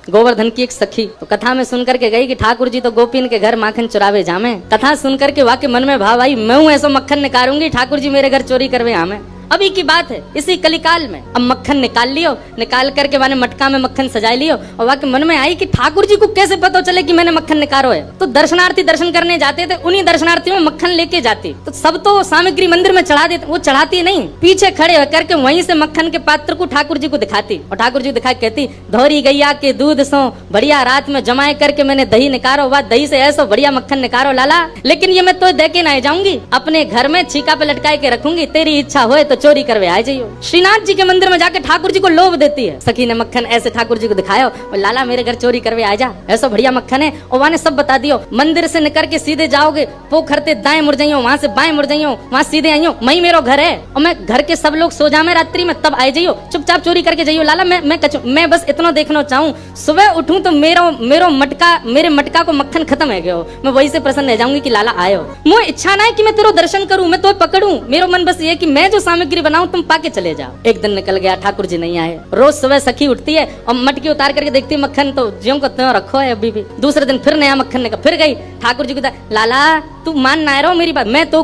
गोवर्धन की एक सखी तो कथा में सुन करके गई कि ठाकुर जी तो गोपीन के घर माखन चुरावे जामे। कथा सुन करके वाकई मन में भाव आई, मैं हूँ ऐसा मक्खन निकालूंगी, ठाकुर जी मेरे घर चोरी करवे आमे। अभी की बात है, इसी कलिकाल में। अब मक्खन निकाल लियो, निकाल करके मैंने मटका में मक्खन सजा लियो और वाकई मन में आई कि ठाकुर जी को कैसे पता चले कि मैंने मक्खन निकालो है। तो दर्शनार्थी दर्शन करने जाते थे, उन्हीं दर्शनार्थियों में मक्खन लेके जाती। तो सब तो सामग्री मंदिर में चढ़ा देते, वो चढ़ाती नहीं, पीछे खड़े होकर के वहीं से मक्खन के पात्र को ठाकुर जी को दिखाती और ठाकुर जी दिखा कहती, धोरी गैया के दूध सो बढ़िया रात में जमाए करके मैंने दही निकालो, वह दही से ऐसा बढ़िया मक्खन निकालो लाला, लेकिन ये मैं तो दे के ना जाऊंगी, अपने घर में छीका पे लटकाए के रखूंगी, तेरी इच्छा हो तो चोरी करवे आ जाइयो। श्रीनाथ जी के मंदिर में जाके ठाकुर जी को लोभ देती है। सखी ने मक्खन ऐसे ठाकुर जी को दिखाया और लाला मेरे घर चोरी करवे आ जा, ऐसा बढ़िया मक्खन है। और वहां ने सब बता दियो, मंदिर से निकल के सीधे जाओगे, पोखरते दाएं मुड़ जाइयो, वहां से बाएं मुड़ जाइयो, वहां सीधे आइयो, मई मेरो घर है और मैं घर के सब लोग सो जामे रात्रि में, तब आ जाइयो, चुपचाप चोरी करके जाइयो लाला। मैं बस इतना देखना चाहूँ, सुबह उठूं तो मेरे मटका को मक्खन खत्म है गयो, मैं वही से प्रसन्न रह जाऊंगी कि लाला आयो। मुझे इच्छा ना है कि मैं तेरो दर्शन करूं, मैं तो पकड़ूं, मेरा मन बस ये कि मैं जो सामग्री बनाऊं तुम पाके चले जाओ। एक दिन निकल गया, ठाकुर जी नहीं आए। रोज सुबह सखी उठती है और मटकी उतार करके देखती है मक्खन तो ज्यों को त्यों रखो है अभी भी। दूसरे दिन फिर नया मक्खन निकल, फिर गई ठाकुर जी को, लाला तू मान ना रहो मेरी बात, मैं तो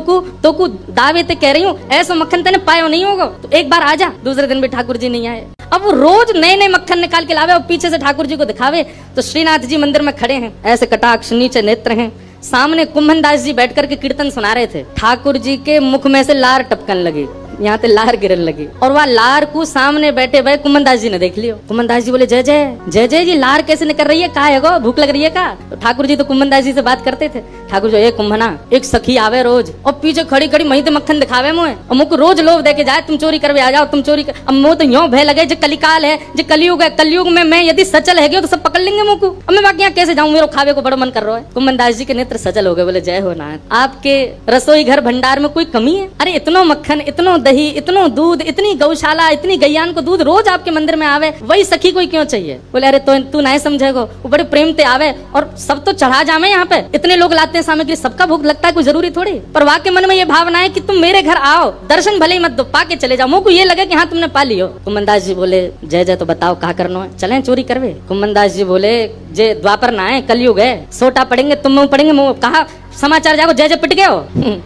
दावे ते कह रही हूँ, ऐसा मक्खन तेने पायो नहीं होगा, तो एक बार आ जा। दूसरे दिन भी ठाकुर जी नहीं आए। अब वो रोज नए नए मक्खन निकाल के लावे और पीछे से ठाकुर जी को दिखावे। तो श्रीनाथ जी मंदिर में खड़े हैं, ऐसे कटाक्ष नीचे नेत्र हैं, सामने कुंभन दास जी बैठ करके कीर्तन सुना रहे थे। ठाकुर जी के मुख में से लार टपकन लगी, यहाँ पे लार गिरन लगी और वह लार को सामने बैठे भाई कुंभन दास जी ने देख लियो। कुंभन दास जी बोले, जय जय जय जय जी, लार कैसे निकल रही है, का है गो, भूख लग रही है का? तो ठाकुर जी तो कुंभन दास जी से बात करते थे। ठाकुर जी, एक कुंभना एक सखी आवे रोज और पीछे खड़ी खड़ी मही तो मक्खन दिखावे मुझे और मुझको रोज लोभ दे के जाए, तुम चोरी करवे आ जाओ, तुम चोरी कर। अब मुझे तो यूं भय लगे, जो कलिकाल है, जो कलयुग है, कलयुग में मैं यदि सचल है तो सब पकड़ लेंगे मुझको, अब मैं बाकी यहाँ कैसे जाऊँ, मेरे खावे को बड़ा मन कर रहा है। कुंभन दास जी के नेत्र सचल हो गए, बोले, जय हो नाथ, आपके रसोई घर भंडार में कोई कमी है? अरे इतनो मक्खन, इतनो दही, इतनो दूध, इतनी गौशाला, इतनी गैयान को दूध रोज आपके मंदिर में आवे, वही सखी कोई क्यों चाहिए? बोले, अरे तो तू नहीं समझेगो, वो बड़े प्रेम ते आवे और सब तो चढ़ा जामे, यहाँ पे इतने लोग लाते हैं सामग्री, सबका भूख लगता है, कोई जरूरी थोड़ी। पर वाकई मन में ये भावना है कि तुम मेरे घर आओ, दर्शन भले ही मत दो, पाके चले जाओ, मुझको ये लगे कि हाँ तुमने पा लियो। कुंभन दास जी बोले, जय जय, तो बताओ कहा करना है, चलें चोरी करवे? कुंभन दास जी बोले, जे द्वापर ना है, कलयुग है, सोटा पड़ेंगे, तुम पड़ेंगे, मुँह कहा समाचार जागो, जय जय पिट गए हो?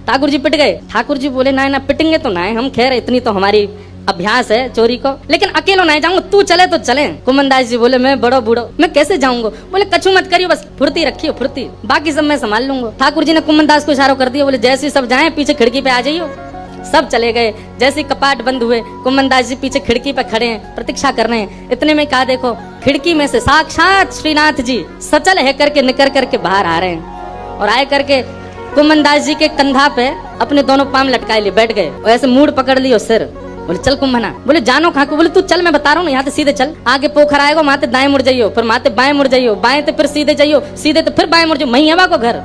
ठाकुर जी पिट गए? ठाकुर जी बोले, ना पिटेंगे तो ना है, हम खैर इतनी तो हमारी अभ्यास है चोरी को, लेकिन अकेलो नहीं जाऊंगा, तू चले तो चले। कुंभन दास जी बोले, मैं बड़ो बूढ़ो, मैं कैसे जाऊंगा? बोले, कछु मत करियो, बस फुर्ती रखियो, फुर्ती, बाकी सब मैं संभाल लूंगा। ठाकुर जी ने कुंभन दास को इशारा कर दिया, बोले, जैसे सब जाए पीछे खिड़की पे आ जाइयो। सब चले गए। जैसे कपाट बंद हुए, कुंभन दास जी पीछे खिड़की पे खड़े हैं, प्रतीक्षा कर रहे हैं। इतने में कहा, देखो खिड़की में से साक्षात श्रीनाथ जी सचल है करके निकल करके बाहर आ रहे हैं और आए करके कुंभन दास जी के कंधा पे अपने दोनों पांव लटकाए लिए बैठ गए और ऐसे मूड पकड़ लियो सिर। बोले, चल कुंभना। बोले, जानो कहाँ को? बोले, तू चल, मैं बता रहा हूँ, यहाँ से सीधे चल, आगे पोखर आएगा, माते दाएं मुड़ जाइयो, फिर माते बाएं मुड़ जाइयो, बाएं तो फिर सीधे जाइयो, सीधे तो फिर बाएं मुड़ जाइयो, मही हवा को घर।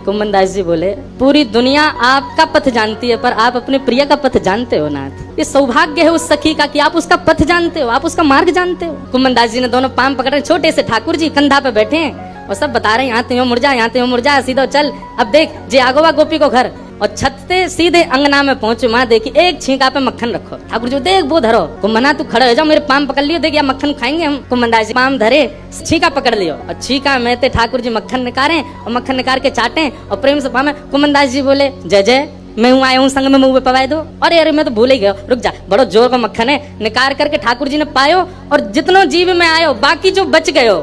कुंभन दास जी बोले, पूरी दुनिया आपका पथ जानती है, पर आप अपने प्रिय का पथ जानते हो नाथ। ये सौभाग्य है उस सखी का कि आप उसका पथ जानते हो, आप उसका मार्ग जानते हो। कुंभन दास जी ने दोनों पांव पकड़ रहे, छोटे से ठाकुर जी कंधा पे बैठे हैं और सब बता रहे हैं, यहाँ तो मुड़ जा, यहाँ तो मुड़ जा, सीधो चल। अब देख, जे आगोवा गोपी को घर और छत से सीधे अंगना में पहुंचे, माँ देखी एक छींका पे मक्खन रखो। ठाकुर जी, देख वो धरो। कुंभना, तू खड़े हो जाओ, मेरे पाम पकड़ लियो, देख या मक्खन खाएंगे हम। कुंभन दास जी पाम धरे, छींका पकड़ लियो और छींका में ते ठाकुर जी मक्खन निकाले और मक्खन निकाल के चाटे और प्रेम से पामे। कुंभन दास जी बोले, जय जय, मैं हूँ आया हूँ संग में, मुँह पवाए दो। अरे मैं तो भूल ही गया, रुक जा, बड़ो जोर का मक्खन है। निकाल करके ठाकुर जी ने पायो और जितनो जीव में आयो, बाकी जो बच गयो,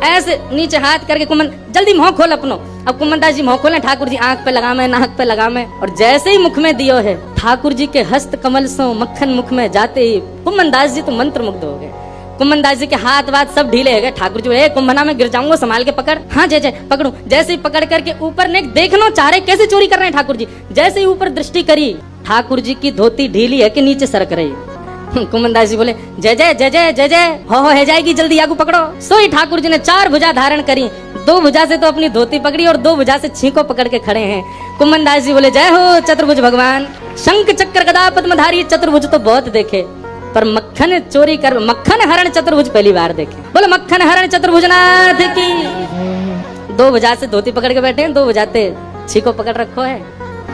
ऐसे नीचे हाथ करके कुंभन, जल्दी मुंह खोल अपनो। अब कुंभन दास जी मुंह खोले, ठाकुर जी आंख पे लगामे, नाक पे लगामे और जैसे ही मुख में दियो है, ठाकुर जी के हस्त कमल से मक्खन मुख में जाते ही कुंभन दास जी तो मंत्र मुग्ध हो गए। कुंभन दास जी के हाथ वाथ सब ढीले हो गए। ठाकुर जी, कुंभना में गिर जाऊंगा, संभाल के पकड़। हाँ जय जय, पकड़ू। जैसे ही पकड़ करके ऊपर ने देखना चाह रहे कैसे चोरी कर रहे हैं ठाकुर जी। जैसे ही ऊपर दृष्टि करी, ठाकुर जी की धोती ढीली है कि नीचे सरक रही। कुंभन दास जी बोले, जय जय जय जय जय जय, हो जाएगी, जल्दी आगू पकड़ो। सोई ठाकुर जी ने 4 भुजा धारण करी, 2 भुजा से तो अपनी धोती पकड़ी और 2 भुजा से छींको पकड़ के खड़े हैं। कुंभन दास जी बोले, जय हो चतुर्भुज भगवान। शंख चक्र गदा पद्मधारी चतुर्भुज तो बहुत देखे, पर मक्खन चोरी कर, मक्खन हरण चतुर्भुज पहली बार देखे। बोले, मक्खन हरण चतुर्भुज नाथ की। 2 भुजा से धोती पकड़ के बैठे हैं, 2 भुजा से छींको पकड़ रखो है।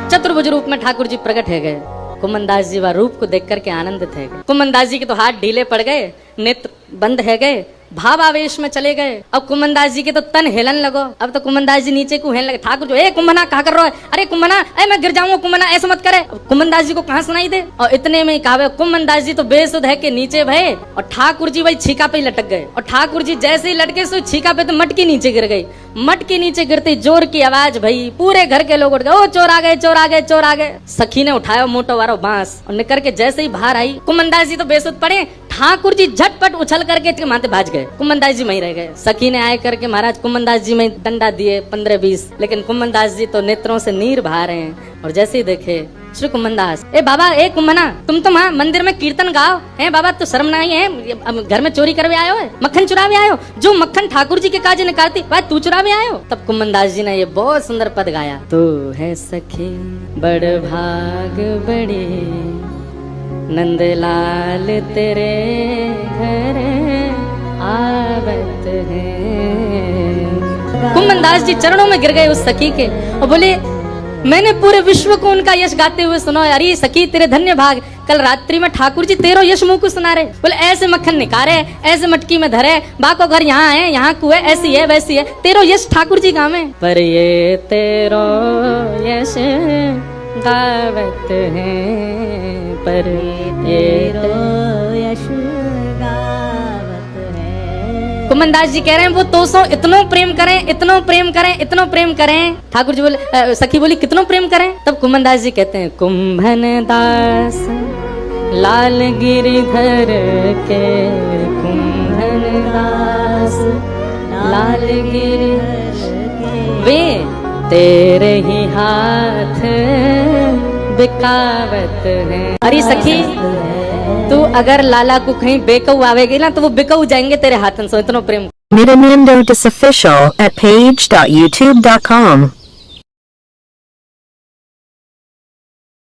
चतुर्भुज रूप में ठाकुर जी प्रकट है गए। कुंभन दास जी वह रूप को देख करके आनंदित है गए। कुंभन दास जी के तो हाथ ढीले पड़ गए, नेत्र बंद है गए भाव आवेश में चले गए। अब कुमनदास जी के तो तन हिलन लगो। अब तो कुमनदास जी नीचे को हिलन लगे। ठाकुर जो ए कुमना कहा कर रहा है, अरे कुमना ए मैं गिर जाऊंगा, कुमना ऐसा मत करे। कुमनदास जी को कहाँ सुनाई दे, और इतने में ही कहा कुमनदास जी तो बेसुध है के नीचे भये, और ठाकुर जी वही छीका पे ही लटक गए। और ठाकुर जी जैसे ही लटके सो छीका पे तो मटकी नीचे गिर गई। मटकी नीचे गिरते जोर की आवाज भई, पूरे घर के लोग उठ गए, ओ चोर आ गए, चोर आ गए, चोर आ गए। सखी ने उठाया मोटो वारो बांस और निकर के जैसे ही बाहर आई, कुमनदास जी तो बेसुध पड़े। ठाकुर जी झटपट उछल करके माथे भाज गए, कुमनदास जी वहीं रह गए। सखी ने आए करके महाराज कुमनदास जी में डंडा दिए 15-20, लेकिन कुमनदास जी तो नेत्रों से नीर बहा रहे हैं। और जैसे ही देखे श्री कुमनदास, ए बाबा ए कुमना, तुम तो वहाँ मंदिर में कीर्तन गाओ है बाबा, तो शर्म नहीं है, घर में चोरी करवे आयो है, मक्खन चुरावे आयो, जो मक्खन ठाकुर जी के काज निकालती वह तू चुरावे आयो। तब कुमनदास जी ने ये बहुत सुंदर पद गाया, तू है सखी बड़ भाग बड़ी, नंदलाल तेरे घर आवत है। कुमनदास जी चरणों में गिर गए उस सखी के और बोले, मैंने पूरे विश्व को उनका यश गाते हुए सुना। अरे सखी तेरे धन्य भाग, कल रात्रि में ठाकुर जी तेरो यश मुंह को सुना रहे। बोले ऐसे मक्खन निकारे, ऐसे मटकी में धरे, बाको घर यहाँ है, यहाँ कुएं, ऐसी है वैसी है, तेरो यश ठाकुर जी गावे। पर ये तेरो यश गावत है, पर ये तेरो यश गावत है। कुमनदास जी कह रहे हैं वो तो सो इतनो प्रेम करें, इतनो प्रेम करें, इतनो प्रेम करें। ठाकुर जी बोले, सखी बोली कितनो प्रेम करें। तब कुमनदास जी कहते हैं, कुंभन दास लाल गिरिधर के, कुंभन दास लाल गिरिधर के, वे तेरे ही हाथ बिकावत है। अरे सखी तू अगर लाला को कहीं बेकऊ आवेगी ना तो वो बिकऊ जाएंगे तेरे हाथन से, इतना प्रेम। Nityananda Official at page.youtube.com